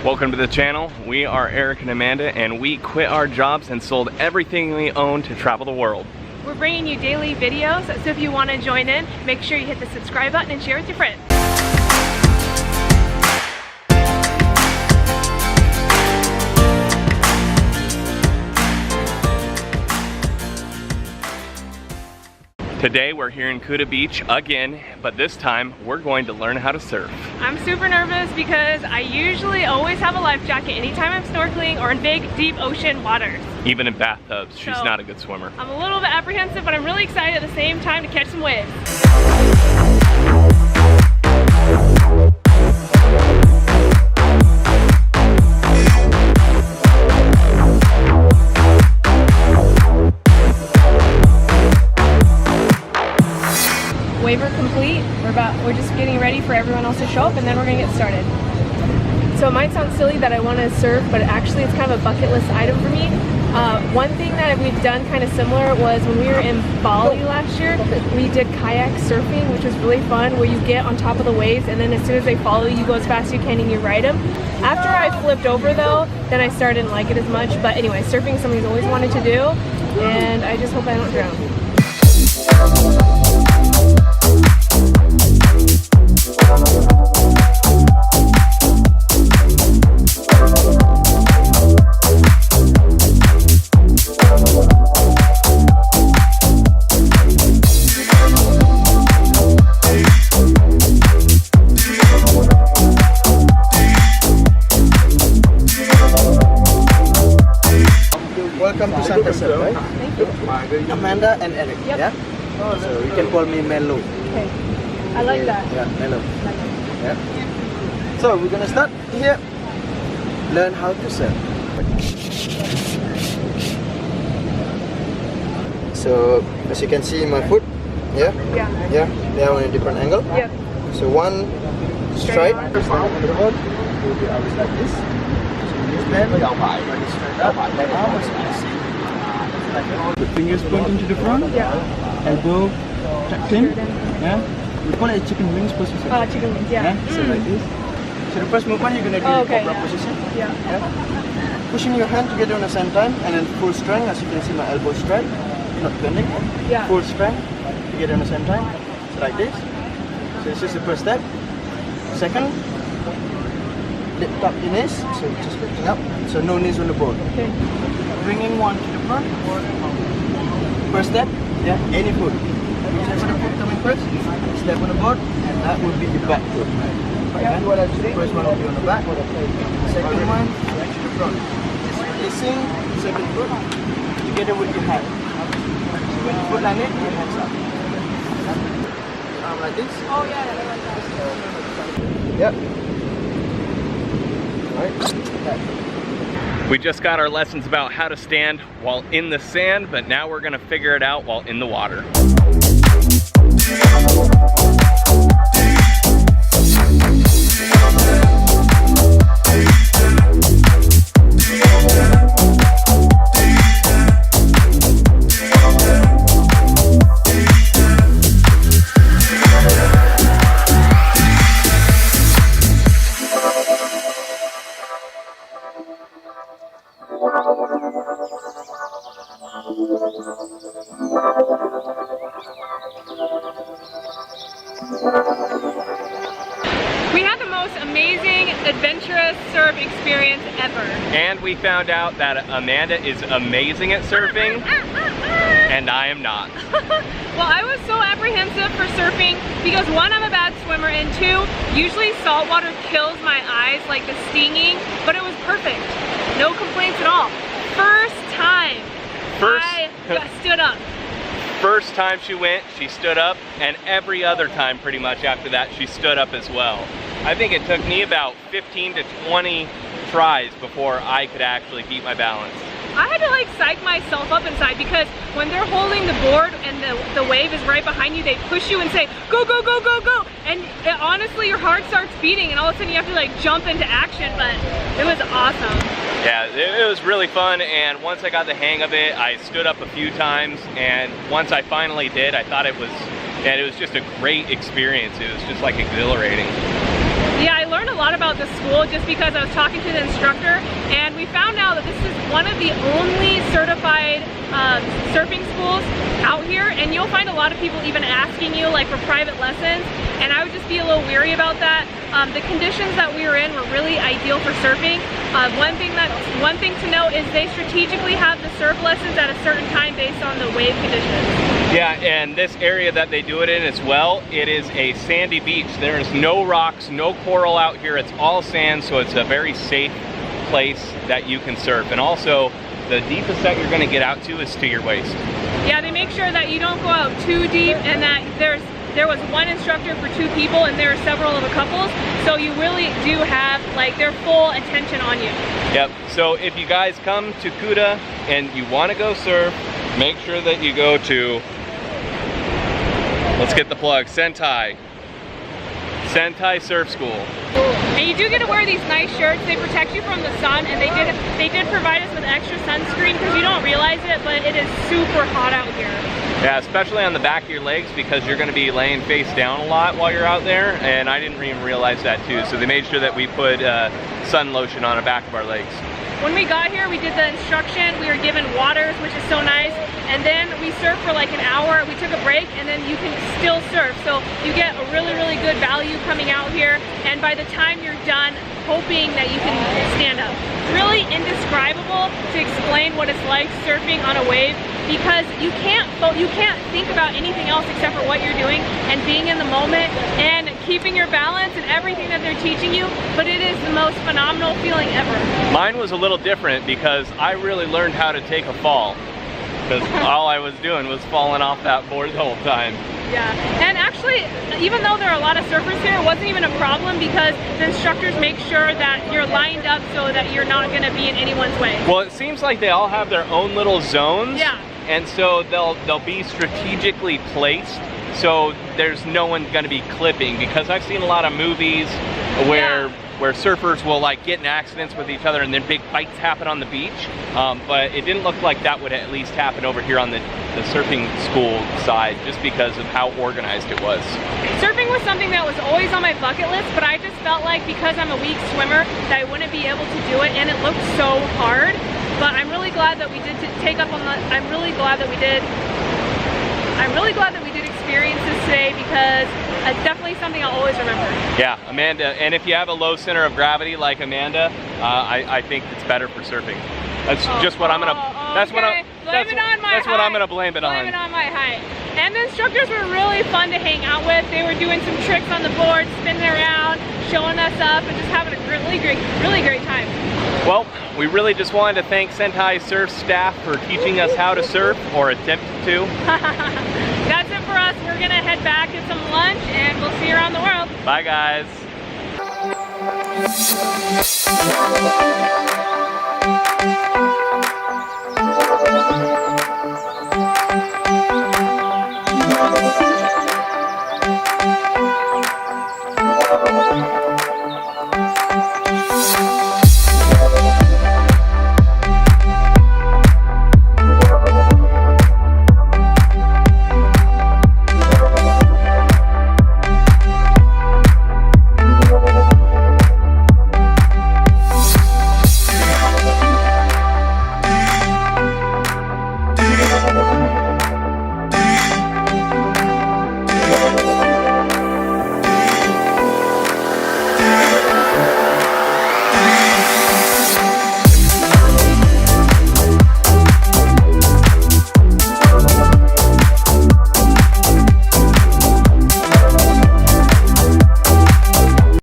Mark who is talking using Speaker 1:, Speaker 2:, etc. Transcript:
Speaker 1: Welcome to the channel. We are Eric and Amanda, and we quit our jobs and sold everything we own to travel the world.
Speaker 2: We're bringing you daily videos, so if you want to join in, make sure you hit the subscribe button and share with your friends.
Speaker 1: Today we're here in Kuta Beach again, but this time we're going to learn how to surf.
Speaker 2: I'm super nervous because I usually always have a life jacket anytime I'm snorkeling or in big, deep ocean waters.
Speaker 1: Even in bathtubs, she's not a good swimmer.
Speaker 2: I'm a little bit apprehensive, but I'm really excited at the same time to catch some waves. Waiver complete. We're just getting ready for everyone else to show up, and then we're gonna get started. So it might sound silly that I want to surf, but actually it's kind of a bucket list item for me. One thing that we've done kind of similar was when we were in Bali last year, we did kayak surfing, which was really fun, where you get on top of the waves and then as soon as they follow you, go as fast as you can and you ride them. After I flipped over though, then I started to like it as much. But anyway, surfing is something I've always wanted to do, and I just hope I don't drown.
Speaker 3: Welcome to Santai Surf, right?
Speaker 2: Thank you.
Speaker 3: Amanda and Eric,
Speaker 2: Yep.
Speaker 3: yeah? So you can call me Melo.
Speaker 2: Okay. I like that.
Speaker 3: Yeah, Melo. Yeah. So we're gonna start here. Learn how to surf. So as you can see my foot, yeah?
Speaker 2: Yeah.
Speaker 3: They are on a different angle.
Speaker 2: Yep.
Speaker 3: So one straight, first line on the road, will be always like this. Bend, straight up, like arms, the fingers pointing to the front, elbow tucked in, yeah. We call it a chicken wings position.
Speaker 2: Chicken wings, yeah.
Speaker 3: So like this. So the first movement you're gonna do the cobra position. Yeah. Pushing your hand together on the same time, and then full strength. As you can see, my elbow straight, not bending.
Speaker 2: Yeah.
Speaker 3: Full strength together on the same time. So like this. So this is the first step. Second. Lift up the knees, so just lifting up, so no knees on the board.
Speaker 2: Okay.
Speaker 3: Bringing one to the front. First step, yeah, any foot. Whichever foot coming first, step on the board, and that will be the back foot. Okay. First one will be on the back, second one, to the front. Just releasing the second foot, together with your hand. So when you foot like it, your hands up. Arm like this.
Speaker 2: Oh yeah, I like that.
Speaker 3: Yep.
Speaker 1: We just got our lessons about how to stand while in the sand, but now we're gonna figure it out while in the water.
Speaker 2: We had the most amazing, adventurous surf experience ever.
Speaker 1: And we found out that Amanda is amazing at surfing, and I am not.
Speaker 2: Well, I was so apprehensive for surfing because one, I'm a bad swimmer, and two, usually salt water kills my eyes, like the stinging, but it was perfect. No complaints at all. First time I stood up.
Speaker 1: First time she went, she stood up, and every other time pretty much after that, she stood up as well. I think it took me about 15 to 20 tries before I could actually keep my balance.
Speaker 2: I had to like psych myself up inside because when they're holding the board and the wave is right behind you, they push you and say, go, go, go, go, go. And honestly, your heart starts beating and all of a sudden you have to like jump into action, but it was awesome.
Speaker 1: Yeah, it was really fun, and once I got the hang of it, I stood up a few times, and once I finally did, I thought it was just a great experience. It was just like exhilarating.
Speaker 2: Yeah, I learned a lot about this school just because I was talking to the instructor, and we found out that this is one of the only certified surfing schools out here, and you'll find a lot of people even asking you like for private lessons, and I would just be a little weary about that. The conditions that we were in were really ideal for surfing. One thing to note is they strategically have the surf lessons at a certain time based on the wave conditions.
Speaker 1: Yeah, and this area that they do it in as well, it is a sandy beach. There is no rocks, no coral out here. It's all sand, so it's a very safe place that you can surf. And also, the deepest that you're gonna get out to is to your waist.
Speaker 2: Yeah, they make sure that you don't go out too deep, and that there was one instructor for 2 people, and there are several of the couples, so you really do have like their full attention on you.
Speaker 1: Yep, so if you guys come to Kuta and you wanna go surf, make sure that you go to, let's get the plug, Santai Surf School.
Speaker 2: And you do get to wear these nice shirts. They protect you from the sun, and they did provide us with extra sunscreen because you don't realize it, but it is super hot out here.
Speaker 1: Yeah, especially on the back of your legs because you're going to be laying face down a lot while you're out there, and I didn't even realize that too. So they made sure that we put sun lotion on the back of our legs.
Speaker 2: When we got here, we did the instruction. We were given waters, which is so nice. And then we surfed for like an hour. We took a break, and then you can still surf. So you get a really, really good value coming out here. And by the time you're done, hoping that you can stand up. It's really indescribable to explain what it's like surfing on a wave, because you can't think about anything else except for what you're doing and being in the moment and keeping your balance and everything that they're teaching you. But it is the most phenomenal feeling ever.
Speaker 1: Mine was a little different because I really learned how to take a fall, because all I was doing was falling off that board the whole time.
Speaker 2: Yeah, and actually, even though there are a lot of surfers here, it wasn't even a problem because the instructors make sure that you're lined up so that you're not going to be in anyone's way.
Speaker 1: Well, it seems like they all have their own little zones.
Speaker 2: Yeah.
Speaker 1: And so they'll be strategically placed, so there's no one going to be clipping, because I've seen a lot of movies where surfers will like get in accidents with each other and then big fights happen on the beach, but it didn't look like that would at least happen over here on the surfing school side, just because of how organized it was.
Speaker 2: Surfing was something that was always on my bucket list, but I just felt like because I'm a weak swimmer that I wouldn't be able to do it, and it looked so hard. But I'm really glad that we did I'm really glad that we did experience this today, because it's definitely something I'll always remember.
Speaker 1: Yeah, Amanda, and if you have a low center of gravity like Amanda, I think it's better for surfing. That's just what I'm gonna. That's what I'm gonna blame it on.
Speaker 2: Blame it on my height. And the instructors were really fun to hang out with. They were doing some tricks on the board, spinning around, showing us up, and just having a really great time.
Speaker 1: Well, we really just wanted to thank Santai Surf staff for teaching us how to surf, or attempt to.
Speaker 2: That's it for us. We're gonna head back, get some lunch, and we'll see you around the world.
Speaker 1: Bye, guys.